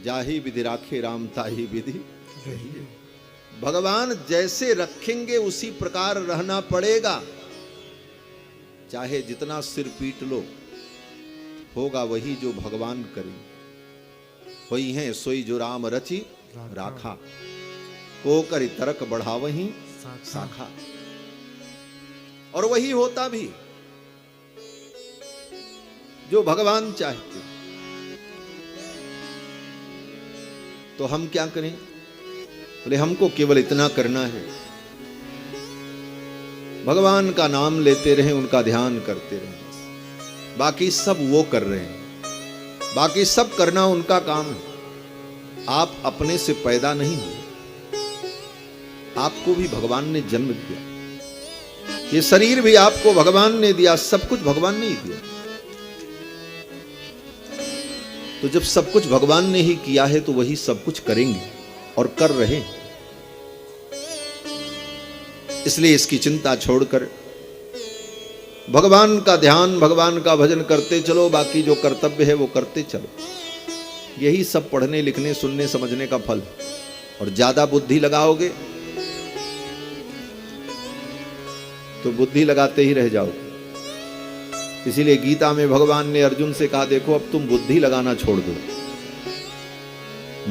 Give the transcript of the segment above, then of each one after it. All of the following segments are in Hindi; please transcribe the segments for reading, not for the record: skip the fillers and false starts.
जाही विधि राखे राम ताही विधि। भगवान जैसे रखेंगे उसी प्रकार रहना पड़ेगा। चाहे जितना सिर पीट लो, होगा वही जो भगवान करें। वही है सोई जो राम रचि राखा, को करि तरक बढ़ावही शाखा। और वही होता भी जो भगवान चाहते। तो हम क्या करें? बोले हमको केवल इतना करना है, भगवान का नाम लेते रहें, उनका ध्यान करते रहें। बाकी सब वो कर रहे हैं, बाकी सब करना उनका काम है। आप अपने से पैदा नहीं हुए, आपको भी भगवान ने जन्म दिया, ये शरीर भी आपको भगवान ने दिया, सब कुछ भगवान ने ही दिया। तो जब सब कुछ भगवान ने ही किया है तो वही सब कुछ करेंगे और कर रहे हैं। इसलिए इसकी चिंता छोड़कर भगवान का ध्यान, भगवान का भजन करते चलो, बाकी जो कर्तव्य है वो करते चलो। यही सब पढ़ने लिखने सुनने समझने का फल। और ज्यादा बुद्धि लगाओगे तो बुद्धि लगाते ही रह जाओगे। इसीलिए गीता में भगवान ने अर्जुन से कहा, देखो अब तुम बुद्धि लगाना छोड़ दो,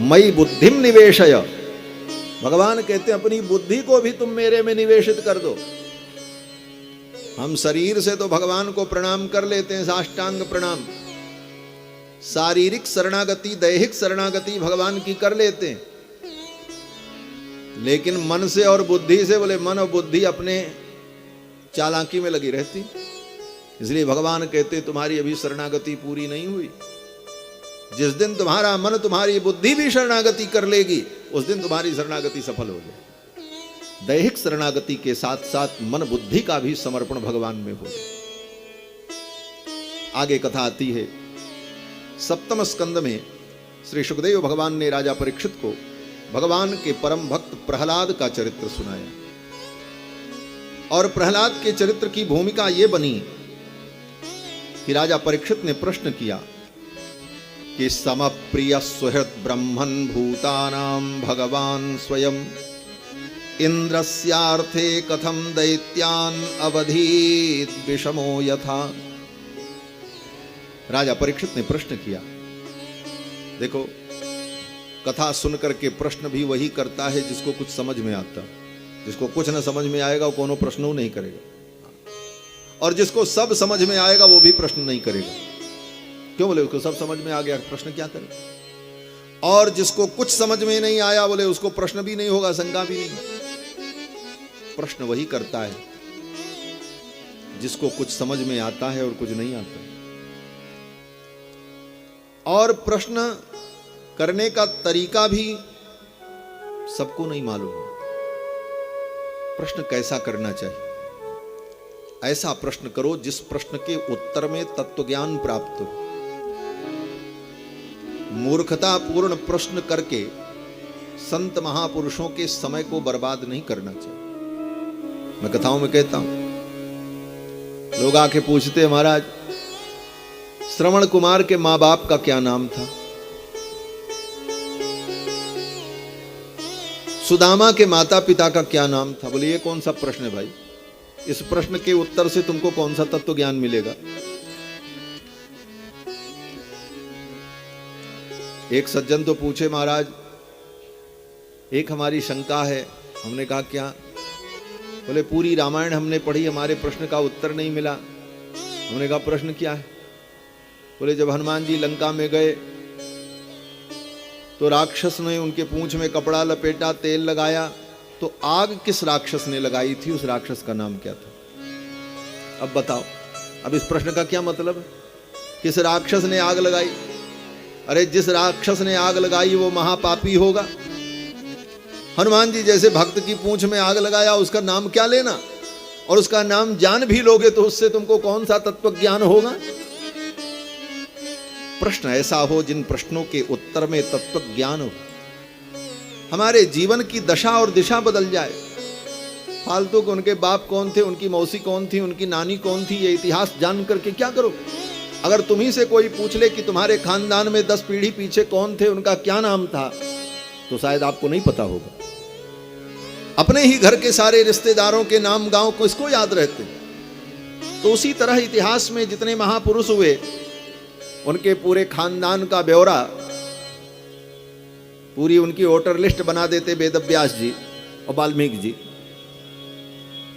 मई बुद्धिम निवेशय। भगवान कहते हैं अपनी बुद्धि को भी तुम मेरे में निवेशित कर दो। हम शरीर से तो भगवान को प्रणाम कर लेते हैं, साष्टांग प्रणाम, शारीरिक शरणागति, दैहिक शरणागति भगवान की कर लेते हैं। लेकिन मन से और बुद्धि से, बोले मन और बुद्धि अपने चालाकी में लगी रहती। इसलिए भगवान कहते तुम्हारी अभी शरणागति पूरी नहीं हुई। जिस दिन तुम्हारा मन, तुम्हारी बुद्धि भी शरणागति कर लेगी, उस दिन तुम्हारी शरणागति सफल हो जाए। दैहिक शरणागति के साथ साथ मन बुद्धि का भी समर्पण भगवान में हो जाए। आगे कथा आती है, सप्तम स्कंद में श्री सुखदेव भगवान ने राजा परीक्षित को भगवान के परम भक्त प्रहलाद का चरित्र सुनाया। और प्रहलाद के चरित्र की भूमिका यह बनी कि राजा परीक्षित ने प्रश्न किया कि समप्रिय सुहृद ब्रह्मन् भूतानां भगवान स्वयं इंद्रस्यार्थे कथम दैत्यान अवधीत विषमो यथा। राजा परीक्षित ने प्रश्न किया। देखो, कथा सुनकर के प्रश्न भी वही करता है जिसको कुछ समझ में आता। जिसको कुछ न समझ में आएगा वो कोनो प्रश्न नहीं करेगा, और जिसको सब समझ में आएगा वो भी प्रश्न नहीं करेगा। क्यों? बोले उसको सब समझ में आ गया, प्रश्न क्या करे। और जिसको कुछ समझ में नहीं आया, बोले उसको प्रश्न भी नहीं होगा, शंका भी नहीं। प्रश्न वही करता है जिसको कुछ समझ में आता है और कुछ नहीं आता। और प्रश्न करने का तरीका भी सबको नहीं मालूम। प्रश्न कैसा करना चाहिए? ऐसा प्रश्न करो जिस प्रश्न के उत्तर में तत्व ज्ञान प्राप्त हो। मूर्खता पूर्ण प्रश्न करके संत महापुरुषों के समय को बर्बाद नहीं करना चाहिए। मैं कथाओं में कहता हूं, लोग आके पूछते, महाराज श्रवण कुमार के मां बाप का क्या नाम था? सुदामा के माता पिता का क्या नाम था? बोले ये कौन सा प्रश्न है भाई? इस प्रश्न के उत्तर से तुमको कौन सा तत्व ज्ञान मिलेगा? एक सज्जन तो पूछे, महाराज एक हमारी शंका है। हमने कहा क्या? बोले पूरी रामायण हमने पढ़ी, हमारे प्रश्न का उत्तर नहीं मिला। हमने कहा प्रश्न क्या है? बोले जब हनुमान जी लंका में गए तो राक्षस ने उनके पूंछ में कपड़ा लपेटा, तेल लगाया, तो आग किस राक्षस ने लगाई थी? उस राक्षस का नाम क्या था? अब बताओ, अब इस प्रश्न का क्या मतलब है? किस राक्षस ने आग लगाई? अरे जिस राक्षस ने आग लगाई वो महापापी होगा। हनुमान जी जैसे भक्त की पूंछ में आग लगाया, उसका नाम क्या लेना? और उसका नाम जान भी लोगे तो उससे तुमको कौन सा तत्व ज्ञान होगा? प्रश्न ऐसा हो जिन प्रश्नों के उत्तर में तत्व ज्ञान हो, हमारे जीवन की दशा और दिशा बदल जाए। फालतू को उनके बाप कौन थे, उनकी मौसी कौन थी, उनकी नानी कौन थी, ये इतिहास जान करके क्या करो? अगर तुम्ही से कोई पूछ ले कि तुम्हारे खानदान में 10 पीढ़ी पीछे कौन थे, उनका क्या नाम था, तो शायद आपको नहीं पता होगा। अपने ही घर के सारे रिश्तेदारों के नाम गांव को इसको याद रहते। तो उसी तरह इतिहास में जितने महापुरुष हुए, उनके पूरे खानदान का ब्यौरा, पूरी उनकी वोटर लिस्ट बना देते वेदव्यास जी और वाल्मीकि जी।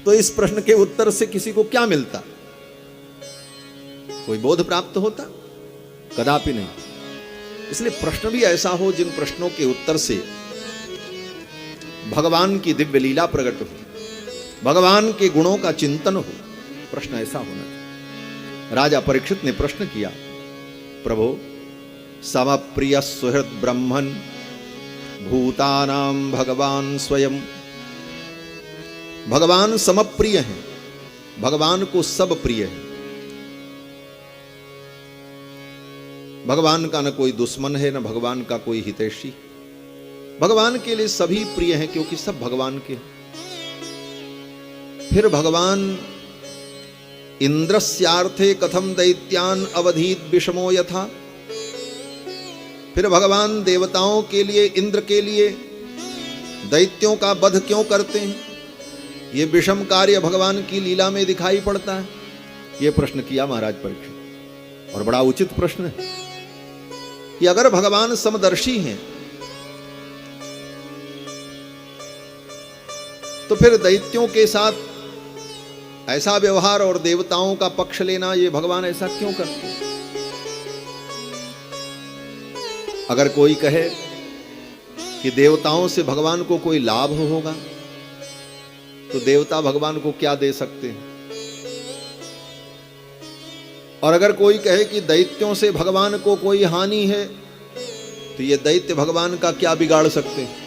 तो इस प्रश्न के उत्तर से किसी को क्या मिलता? कोई बोध प्राप्त होता? कदापि नहीं। इसलिए प्रश्न भी ऐसा हो जिन प्रश्नों के उत्तर से भगवान की दिव्य लीला प्रकट हो, भगवान के गुणों का चिंतन हो। प्रश्न ऐसा होना चाहिए। राजा परीक्षित ने प्रश्न किया, प्रभो समप्रिय सुहृद ब्रह्मन् भूतानां भगवान स्वयं। भगवान समप्रिय हैं, भगवान को सब प्रिय है। भगवान का न कोई दुश्मन है, न भगवान का कोई हितैषी। भगवान के लिए सभी प्रिय हैं क्योंकि सब भगवान के। फिर भगवान इंद्रस्यार्थे कथम दैत्यान अवधीत विषमो यथा। फिर भगवान देवताओं के लिए, इंद्र के लिए दैत्यों का वध क्यों करते हैं? ये विषम कार्य भगवान की लीला में दिखाई पड़ता है। ये प्रश्न किया महाराज परीक्षित, और बड़ा उचित प्रश्न है कि अगर भगवान समदर्शी हैं तो फिर दैत्यों के साथ ऐसा व्यवहार और देवताओं का पक्ष लेना, ये भगवान ऐसा क्यों करते हैं? अगर कोई कहे कि देवताओं से भगवान को कोई लाभ होगा, तो देवता भगवान को क्या दे सकते हैं? और अगर कोई कहे कि दैत्यों से भगवान को कोई हानि है, तो ये दैत्य भगवान का क्या बिगाड़ सकते हैं?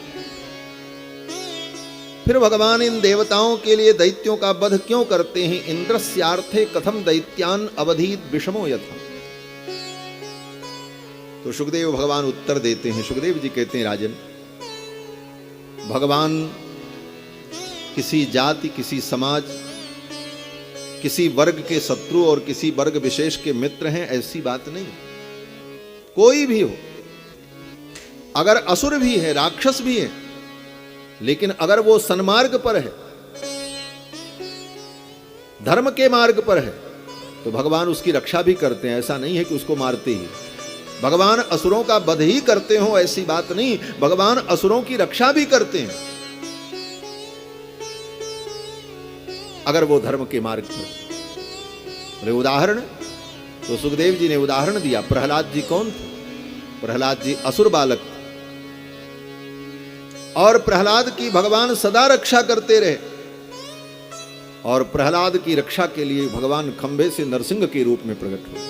फिर भगवान इन देवताओं के लिए दैत्यों का वध क्यों करते हैं? इंद्रस्यार्थे कथम दैत्यान अवधीत विषमो यथा। तो सुखदेव भगवान उत्तर देते हैं। सुखदेव जी कहते हैं, राजन, भगवान किसी जाति, किसी समाज, किसी वर्ग के शत्रु और किसी वर्ग विशेष के मित्र हैं, ऐसी बात नहीं। कोई भी हो, अगर असुर भी है, राक्षस भी है, लेकिन अगर वो सन्मार्ग पर है, धर्म के मार्ग पर है, तो भगवान उसकी रक्षा भी करते हैं। ऐसा नहीं है कि उसको मारते ही। भगवान असुरों का वध ही करते हो, ऐसी बात नहीं। भगवान असुरों की रक्षा भी करते हैं, अगर वो धर्म के मार्ग पर। अरे उदाहरण, तो सुखदेव जी ने उदाहरण दिया। प्रहलाद जी कौन थे? प्रहलाद जी असुर बालक, और प्रहलाद की भगवान सदा रक्षा करते रहे। और प्रहलाद की रक्षा के लिए भगवान खंभे से नरसिंह के रूप में प्रकट हुए।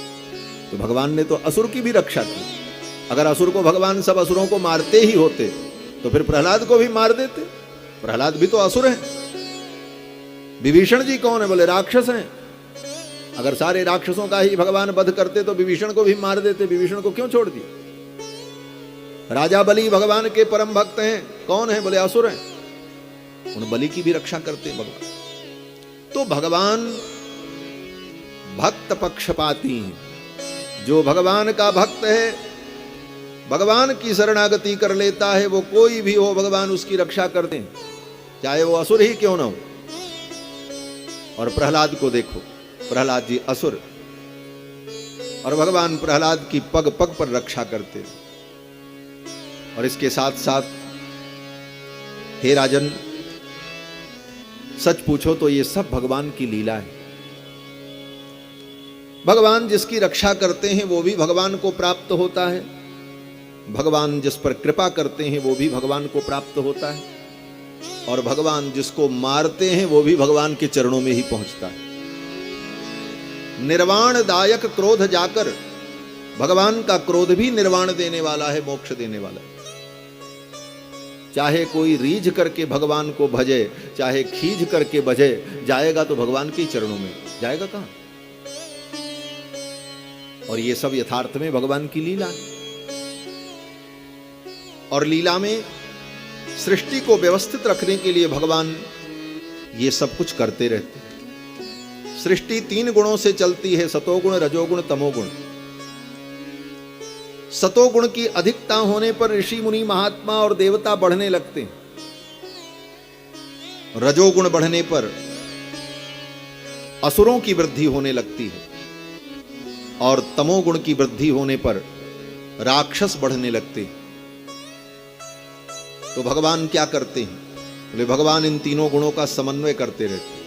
तो भगवान ने तो असुर की भी रक्षा की। अगर असुर को भगवान सब असुरों को मारते ही होते, तो फिर प्रहलाद को भी मार देते। प्रहलाद भी तो असुर है। विभीषण जी कौन है? बोले राक्षस हैं। अगर सारे राक्षसों का ही भगवान वध करते तो विभीषण को भी मार देते। विभीषण को क्यों छोड़ दिया? राजा बलि भगवान के परम भक्त हैं। कौन है? बोले असुर हैं। उन बलि की भी रक्षा करते भगवान। तो भगवान भक्त पक्षपाती हैं। जो भगवान का भक्त है, भगवान की शरणागति कर लेता है, वो कोई भी हो, भगवान उसकी रक्षा करते हैं, चाहे वो असुर ही क्यों ना हो। और प्रहलाद को देखो, प्रहलाद जी असुर, और भगवान प्रहलाद की पग पग पर रक्षा करते। और इसके साथ साथ हे राजन, सच पूछो तो ये सब भगवान की लीला है। भगवान जिसकी रक्षा करते हैं वो भी भगवान को प्राप्त होता है। भगवान जिस पर कृपा करते हैं वो भी भगवान को प्राप्त होता है। और भगवान जिसको मारते हैं वो भी भगवान के चरणों में ही पहुंचता है। निर्वाण दायक क्रोध जाकर, भगवान का क्रोध भी निर्वाण देने वाला है, मोक्ष देने वाला है। चाहे कोई रीझ करके भगवान को भजे, चाहे खींच करके भजे, जाएगा तो भगवान के चरणों में, जाएगा कहां? और ये सब यथार्थ में भगवान की लीला है। और लीला में सृष्टि को व्यवस्थित रखने के लिए भगवान ये सब कुछ करते रहते हैं। सृष्टि 3 गुणों से चलती है, सतोगुण, रजोगुण, तमोगुण। सतोगुण की अधिकता होने पर ऋषि मुनि महात्मा और देवता बढ़ने लगते हैं, रजोगुण बढ़ने पर असुरों की वृद्धि होने लगती है, और तमोगुण की वृद्धि होने पर राक्षस बढ़ने लगते हैं। तो भगवान क्या करते हैं? बोले भगवान इन तीनों गुणों का समन्वय करते रहते हैं।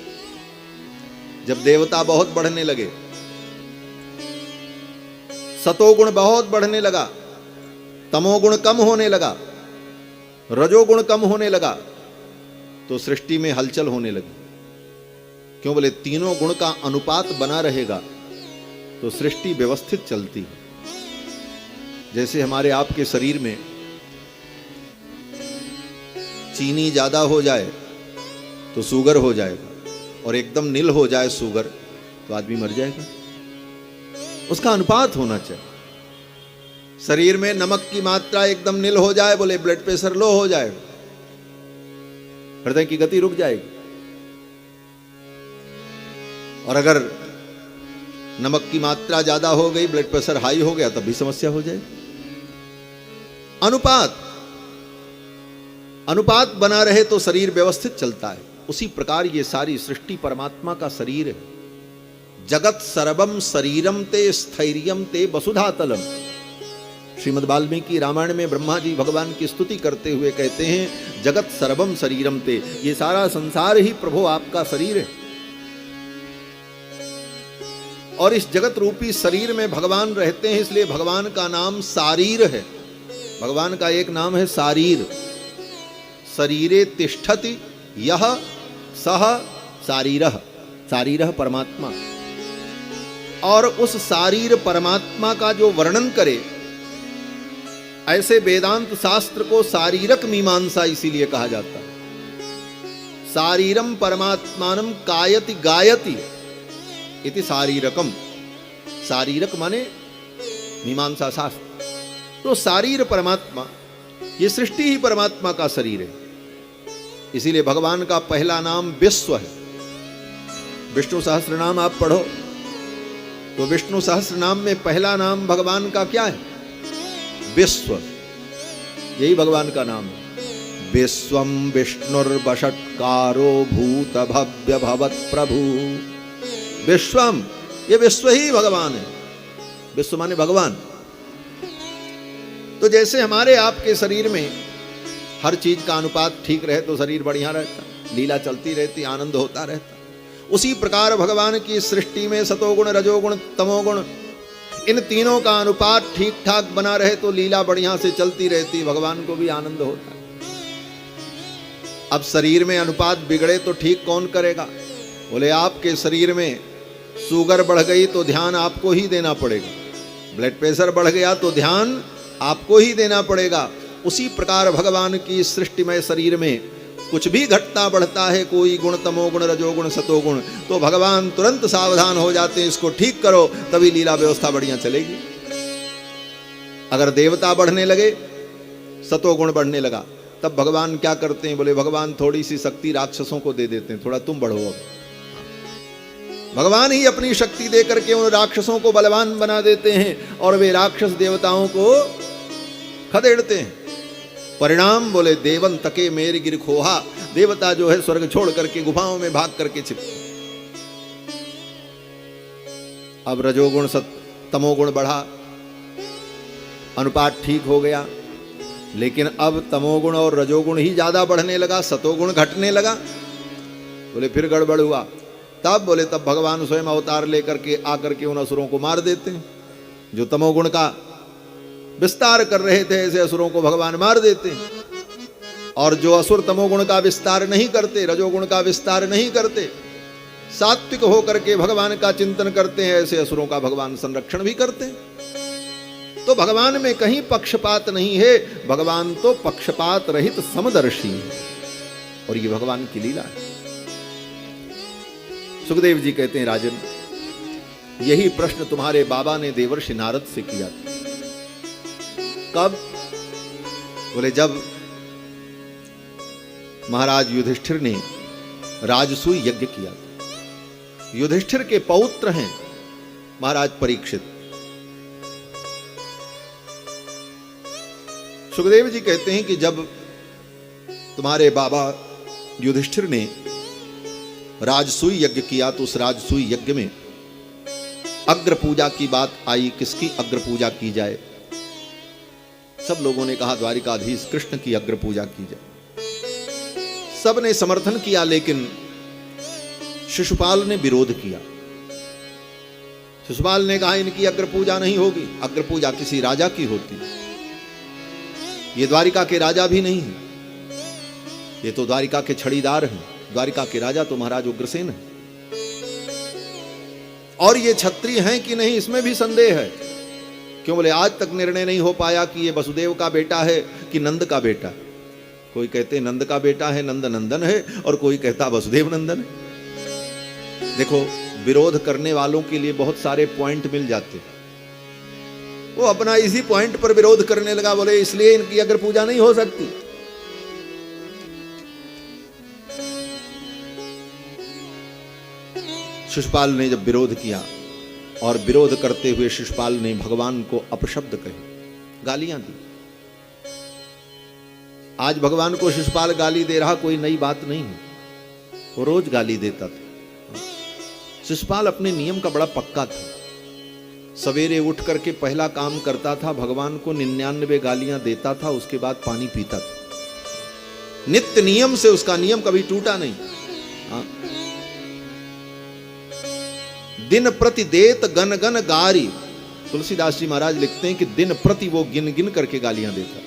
जब देवता बहुत बढ़ने लगे, सतोगुण बहुत बढ़ने लगा, तमोगुण कम होने लगा, रजोगुण कम होने लगा, तो सृष्टि में हलचल होने लगी। क्यों? बोले तीनों गुण का अनुपात बना रहेगा तो सृष्टि व्यवस्थित चलती है। जैसे हमारे आपके शरीर में चीनी ज्यादा हो जाए तो शुगर हो जाएगा, और एकदम नील हो जाए शुगर तो आदमी मर जाएगा। उसका अनुपात होना चाहिए। शरीर में नमक की मात्रा एकदम नील हो जाए, बोले ब्लड प्रेशर लो हो जाएगा, हृदय की गति रुक जाएगी। और अगर नमक की मात्रा ज्यादा हो गई, ब्लड प्रेशर हाई हो गया, तब भी समस्या हो जाएगी। अनुपात बना रहे तो शरीर व्यवस्थित चलता है। उसी प्रकार ये सारी सृष्टि परमात्मा का शरीर है। जगत सर्वम शरीरम ते स्थैर्यम ते वसुधातलम। श्रीमद् वाल्मीकि रामायण में ब्रह्मा जी भगवान की स्तुति करते हुए कहते हैं, जगत सर्वम शरीरम ते, ये सारा संसार ही प्रभु आपका शरीर है। और इस जगत रूपी शरीर में भगवान रहते हैं, इसलिए भगवान का नाम शारीर है। भगवान का एक नाम है शारीर। शरीरे तिष्ठति यह सह शारीरः, शारीरः परमात्मा। और उस शारीर परमात्मा का जो वर्णन करे, ऐसे वेदांत शास्त्र को शारीरक मीमांसा इसीलिए कहा जाता है। शारीरम परमात्मानम कायति गायति इति शारीरकम। शारीरक माने मीमांसा शास्त्र। तो शारीर परमात्मा, ये सृष्टि ही परमात्मा का शरीर है। इसीलिए भगवान का पहला नाम विश्व है। विष्णु सहस्त्र नाम आप पढ़ो तो विष्णु सहस्त्र नाम में पहला नाम भगवान का क्या है? विश्व। यही भगवान का नाम है। विश्वम विष्णुर्वषट्कारो भूत भव्य भवत प्रभु। विश्वम, ये विश्व ही भगवान है। विश्व माने भगवान। तो जैसे हमारे आपके शरीर में हर चीज का अनुपात ठीक रहे तो शरीर बढ़िया रहता, लीला चलती रहती, आनंद होता रहता, उसी प्रकार भगवान की सृष्टि में सतोगुण, रजोगुण, तमोगुण, इन तीनों का अनुपात ठीक ठाक बना रहे तो लीला बढ़िया से चलती रहती, भगवान को भी आनंद होता। अब शरीर में अनुपात बिगड़े तो ठीक कौन करेगा? बोले आपके शरीर में शुगर बढ़ गई तो ध्यान आपको ही देना पड़ेगा, ब्लड प्रेशर बढ़ गया तो ध्यान आपको ही देना पड़ेगा। उसी प्रकार भगवान की सृष्टिमय शरीर में कुछ भी घटता बढ़ता है, कोई गुण, तमोगुण, रजोगुण, सतोगुण, तो भगवान तुरंत सावधान हो जाते हैं, इसको ठीक करो, तभी लीला व्यवस्था बढ़िया चलेगी। अगर देवता बढ़ने लगे, सतोगुण बढ़ने लगा, तब भगवान क्या करते हैं? बोले भगवान थोड़ी सी शक्ति राक्षसों को दे देते हैं, थोड़ा तुम बढ़ो। अब भगवान ही अपनी शक्ति दे करके उन राक्षसों को बलवान बना देते हैं और वे राक्षस देवताओं को खदेड़ते हैं। परिणाम बोले देवन तके मेरी गिर खोहा। देवता जो है स्वर्ग छोड़ करके गुफाओं में भाग करके छिपते। अब रजोगुण तमोगुण बढ़ा, अनुपात ठीक हो गया, लेकिन अब तमोगुण और रजोगुण ही ज्यादा बढ़ने लगा, सतोगुण घटने लगा। बोले फिर गड़बड़ हुआ। तब बोले तब भगवान स्वयं अवतार लेकर के आकर के उन असुरों को मार देते हैं। जो तमोगुण का विस्तार कर रहे थे, ऐसे असुरों को भगवान मार देते हैं। और जो असुर तमोगुण का विस्तार नहीं करते, रजोगुण का विस्तार नहीं करते, सात्विक होकर के भगवान का चिंतन करते हैं, ऐसे असुरों का भगवान संरक्षण भी करते हैं। तो भगवान में कहीं पक्षपात नहीं है, भगवान तो पक्षपात रहित समदर्शी है, और ये भगवान की लीला है। सुखदेव जी कहते हैं, राजन, यही प्रश्न तुम्हारे बाबा ने देवर्षि नारद से किया था। कब? बोले जब महाराज युधिष्ठिर ने राजसूय यज्ञ किया था। युधिष्ठिर के पौत्र हैं महाराज परीक्षित। सुखदेव जी कहते हैं कि जब तुम्हारे बाबा युधिष्ठिर ने राजसूय यज्ञ किया तो उस राजसूय यज्ञ में अग्र पूजा की बात आई, किसकी अग्र पूजा की जाए। सब लोगों ने कहा द्वारिकाधीश कृष्ण की अग्र पूजा की जाए। सब ने समर्थन किया, लेकिन शिशुपाल ने विरोध किया। शिशुपाल ने कहा इनकी अग्र पूजा नहीं होगी, अग्र पूजा किसी राजा की होती, ये द्वारिका के राजा भी नहीं है, ये तो द्वारिका के छड़ीदार हैं, द्वारिका के राजा तो महाराज उग्रसेन है। और ये क्षत्रिय हैं कि नहीं इसमें भी संदेह है। क्यों बोले आज तक निर्णय नहीं हो पाया कि ये वसुदेव का बेटा है कि नंद का बेटा। कोई कहते नंद का बेटा है, नंद नंदन है, और कोई कहता वसुदेव नंदन है। देखो विरोध करने वालों के लिए बहुत सारे पॉइंट मिल जाते, वो अपना इसी पॉइंट पर विरोध करने लगा, बोले इसलिए इनकी अग्र पूजा नहीं हो सकती। शिशुपाल ने जब विरोध किया और विरोध करते हुए शिशुपाल ने भगवान को अपशब्द कहे, गालियां दी। आज भगवान को शिशुपाल गाली दे रहा कोई नई बात नहीं है, वो रोज गाली देता था। शिशुपाल अपने नियम का बड़ा पक्का था। सवेरे उठ करके पहला काम करता था, भगवान को 99 गालियां देता था, उसके बाद पानी पीता था। नित्य नियम से उसका नियम कभी टूटा नहीं। हाँ? दिन प्रति देत गन गन गारी, तुलसीदास जी महाराज लिखते हैं कि दिन प्रति वो गिन गिन करके गालियां देता।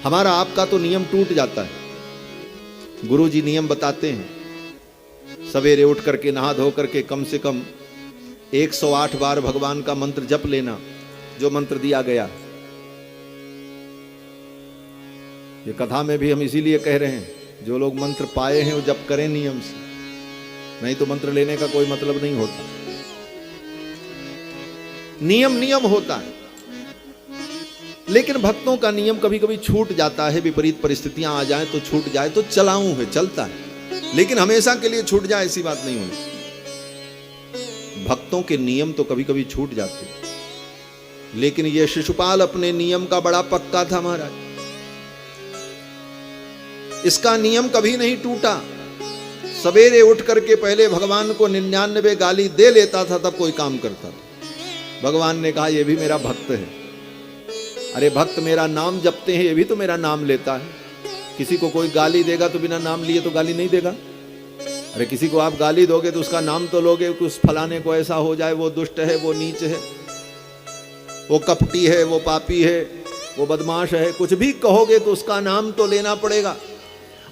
हमारा आपका तो नियम टूट जाता है। गुरु जी नियम बताते हैं, सवेरे उठ करके नहा धो करके कम से कम 108 बार भगवान का मंत्र जप लेना, जो मंत्र दिया गया। ये कथा में भी हम इसीलिए कह रहे हैं, जो लोग मंत्र पाए हैं वो जप करें नियम से, नहीं तो मंत्र लेने का कोई मतलब नहीं होता। नियम नियम होता है, लेकिन भक्तों का नियम कभी कभी छूट जाता है। विपरीत परिस्थितियां आ जाएं तो छूट जाए तो चलाऊं है, चलता है, लेकिन हमेशा के लिए छूट जाए ऐसी बात नहीं होनी। भक्तों के नियम तो कभी कभी छूट जाते, लेकिन यह शिशुपाल अपने नियम का बड़ा पक्का था महाराज। इसका नियम कभी नहीं टूटा। सवेरे उठ करके पहले भगवान को 99 गाली दे लेता था, तब कोई काम करता था। भगवान ने कहा यह भी मेरा भक्त है। अरे भक्त मेरा नाम जपते हैं, ये भी तो मेरा नाम लेता है। किसी को कोई गाली देगा तो बिना नाम लिए तो गाली नहीं देगा। अरे किसी को आप गाली दोगे तो उसका नाम तो लोगे, उस फलाने को ऐसा हो जाए, वो दुष्ट है, वो नीच है, वो कपटी है, वो पापी है, वो बदमाश है, कुछ भी कहोगे तो उसका नाम तो लेना पड़ेगा।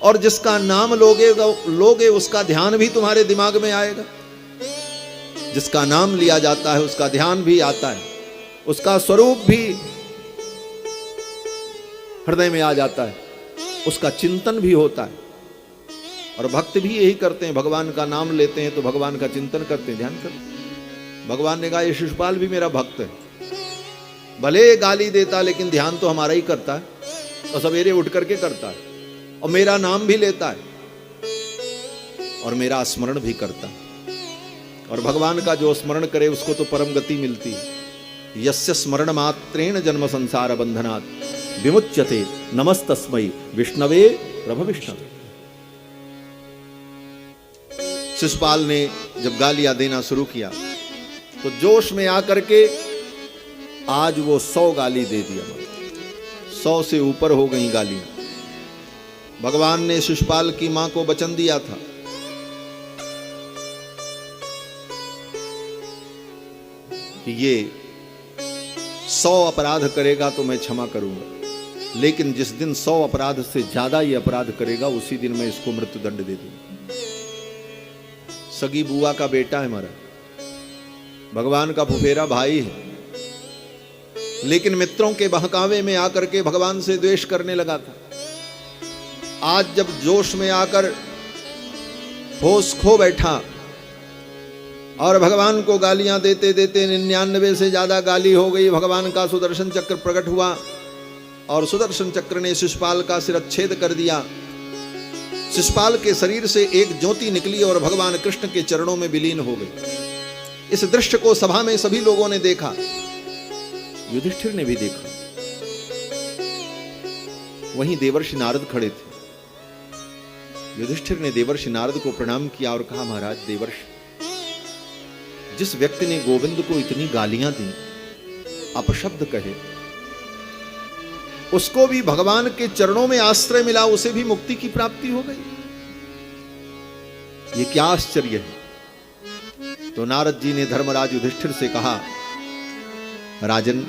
और जिसका नाम लोगे उसका ध्यान भी तुम्हारे दिमाग में आएगा। जिसका नाम लिया जाता है उसका ध्यान भी आता है, उसका स्वरूप भी हृदय में आ जाता है, उसका चिंतन भी होता है। और भक्त भी यही करते हैं, भगवान का नाम लेते हैं तो भगवान का चिंतन करते हैं, ध्यान करते हैं। भगवान ने कहा ये शिशुपाल भी मेरा भक्त है, भले गाली देता लेकिन ध्यान तो हमारा ही करता है, और सवेरे उठ करके करता है, और मेरा नाम भी लेता है, और मेरा स्मरण भी करता है। और भगवान का जो स्मरण करे उसको तो परम गति मिलती है। यस्य स्मरण मात्रेण जन्म संसार बंधनात् विमुच्यते नमस्तस्मै विष्णवे प्रभ विष्णवे। शिशुपाल ने जब गालियां देना शुरू किया तो जोश में आकर के आज वो 100 गाली दे दिया। 100 से ऊपर हो गई गालियां। भगवान ने शिशुपाल की मां को वचन दिया था कि ये 100 अपराध करेगा तो मैं क्षमा करूंगा, लेकिन जिस दिन 100 अपराध से ज्यादा ये अपराध करेगा उसी दिन मैं इसको मृत्यु दंड दे दूंगा। सगी बुआ का बेटा है हमारा, भगवान का फुफेरा भाई है, लेकिन मित्रों के बहकावे में आकर के भगवान से द्वेष करने लगा था। आज जब जोश में आकर होश खो बैठा और भगवान को गालियां देते देते 99 से ज्यादा गाली हो गई, भगवान का सुदर्शन चक्र प्रकट हुआ और सुदर्शन चक्र ने शिशुपाल का सिरच्छेद कर दिया। शिशुपाल के शरीर से एक ज्योति निकली और भगवान कृष्ण के चरणों में विलीन हो गई। इस दृश्य को सभा में सभी लोगों ने देखा, युधिष्ठिर ने भी देखा। वहीं देवर्षि नारद खड़े थे। युधिष्ठिर ने देवर्षि नारद को प्रणाम किया और कहा, महाराज देवर्षि, जिस व्यक्ति ने गोविंद को इतनी गालियां दी, अपशब्द कहे, उसको भी भगवान के चरणों में आश्रय मिला, उसे भी मुक्ति की प्राप्ति हो गई। ये क्या आश्चर्य है। तो नारद जी ने धर्मराज युधिष्ठिर से कहा, राजन,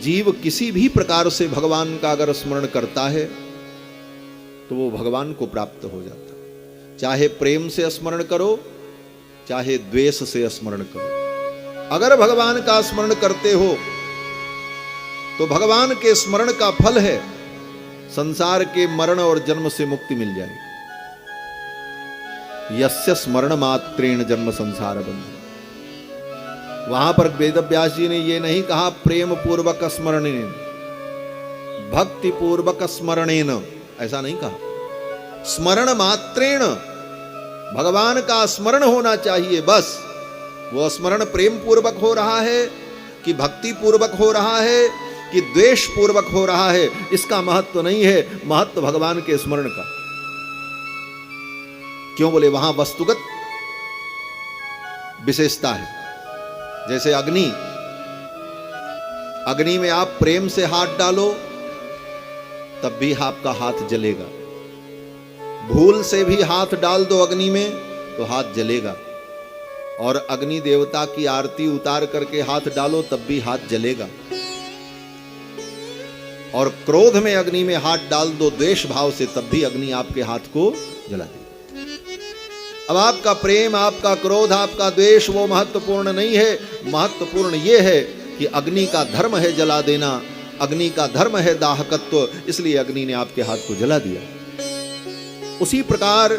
जीव किसी भी प्रकार से भगवान का अगर स्मरण करता है तो वो भगवान को प्राप्त हो जाता है। चाहे प्रेम से स्मरण करो, चाहे द्वेष से स्मरण करो, अगर भगवान का स्मरण करते हो तो भगवान के स्मरण का फल है संसार के मरण और जन्म से मुक्ति मिल जाएगी। यस्य स्मरण मात्रेण जन्म संसार बंधन। वहां पर वेदव्यास जी ने यह नहीं कहा प्रेम पूर्वक स्मरणेन, भक्ति पूर्वक स्मरणेन, ऐसा नहीं कहा। स्मरण मात्रेण, भगवान का स्मरण होना चाहिए, बस। वो स्मरण प्रेम पूर्वक हो रहा है कि भक्ति पूर्वक हो रहा है कि द्वेष पूर्वक हो रहा है, इसका महत्व नहीं है। महत्व भगवान के स्मरण का। क्यों बोले, वहां वस्तुगत विशेषता है। जैसे अग्नि, अग्नि में आप प्रेम से हाथ डालो तब भी आपका हाथ जलेगा, भूल से भी हाथ डाल दो अग्नि में तो हाथ जलेगा, और अग्नि देवता की आरती उतार करके हाथ डालो तब भी हाथ जलेगा, और क्रोध में अग्नि में हाथ डाल दो द्वेष भाव से तब भी अग्नि आपके हाथ को जला देगी। अब आपका प्रेम, आपका क्रोध, आपका द्वेष वो महत्वपूर्ण नहीं है। महत्वपूर्ण यह है कि अग्नि का धर्म है जला देना, अग्नि का धर्म है दाहकत्व, इसलिए अग्नि ने आपके हाथ को जला दिया। उसी प्रकार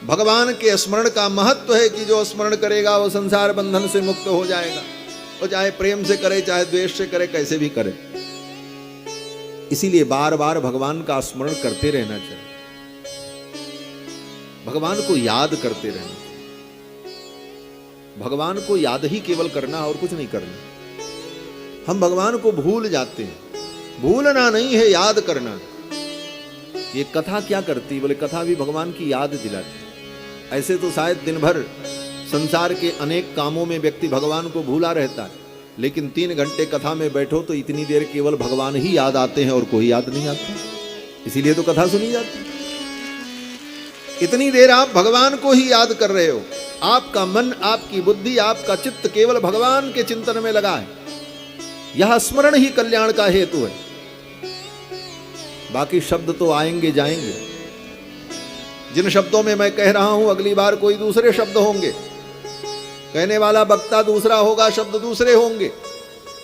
भगवान के स्मरण का महत्व है कि जो स्मरण करेगा वो संसार बंधन से मुक्त हो जाएगा। वो चाहे प्रेम से करे, चाहे द्वेष से करे, कैसे भी करे। इसीलिए बार बार भगवान का स्मरण करते रहना चाहिए, भगवान को याद करते रहना। भगवान को याद ही केवल करना और कुछ नहीं करना। हम भगवान को भूल जाते हैं, भूलना नहीं है, याद करना। ये कथा क्या करती, बोले कथा भी भगवान की याद दिलाती। ऐसे तो शायद दिन भर संसार के अनेक कामों में व्यक्ति भगवान को भूला रहता है, लेकिन 3 घंटे कथा में बैठो तो इतनी देर केवल भगवान ही याद आते हैं और कोई याद नहीं आता। इसीलिए तो कथा सुनी जाती है। इतनी देर आप भगवान को ही याद कर रहे हो, आपका मन, आपकी बुद्धि, आपका चित्त केवल भगवान के चिंतन में लगा है। यह स्मरण ही कल्याण का हेतु है। बाकी शब्द तो आएंगे जाएंगे। जिन शब्दों में मैं कह रहा हूं अगली बार कोई दूसरे शब्द होंगे, कहने वाला वक्ता दूसरा होगा, शब्द दूसरे होंगे,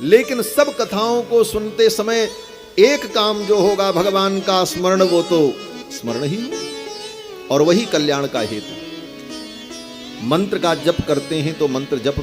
लेकिन सब कथाओं को सुनते समय एक काम जो होगा भगवान का स्मरण, वो तो स्मरण ही हो, और वही कल्याण का हेतु। मंत्र का जप करते हैं तो मंत्र जप